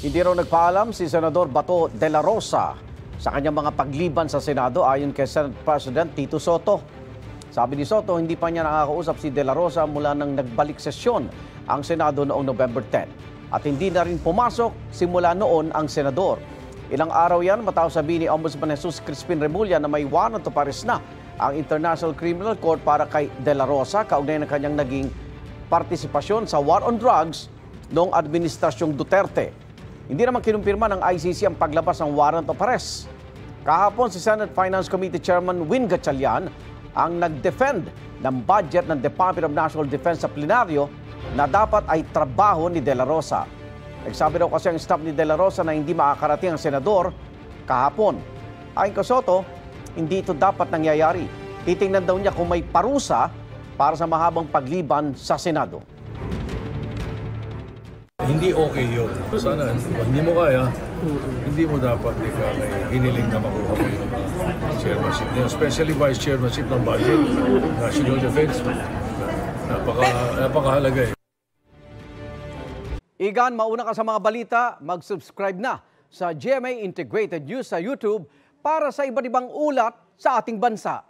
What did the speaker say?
Hindi raw nagpaalam si Senador Bato de la Rosa sa kanyang mga pagliban sa Senado ayon kay Senate President Tito Soto. Sabi ni Soto, hindi pa niya nakakausap si de la Rosa mula nang nagbalik sesyon ang Senado noong November 10. At hindi na rin pumasok simula noon ang senador. Ilang araw yan matapos sabihin ni Ombudsman Jesus Crispin Remulla na may warrant of arrest na ang International Criminal Court para kay de la Rosa kaugnay ng kanyang naging partisipasyon sa war on drugs noong administrasyong Duterte. Hindi naman kinumpirma ng ICC ang paglabas ng warrant of arrest. Kahapon si Senate Finance Committee Chairman Win Gatchalian ang nag-defend ng budget ng Department of National Defense sa plenaryo na dapat ay trabaho ni de la Rosa. Nagsabi daw kasi ang staff ni de la Rosa na hindi makakarating ang senador kahapon. Ayon kay Soto, hindi ito dapat nangyayari. Titingnan daw niya kung may parusa para sa mahabang pagliban sa Senado. Hindi okay yun. Sana, kung hindi mo kaya, hindi mo dapat may hiniling na makuha mo yung chairmanship. Especially vice chairmanship ng budget, national defense. Napakahalaga eh. Igan, mauna ka sa mga balita, mag-subscribe na sa GMA Integrated News sa YouTube para sa iba't ibang ulat sa ating bansa.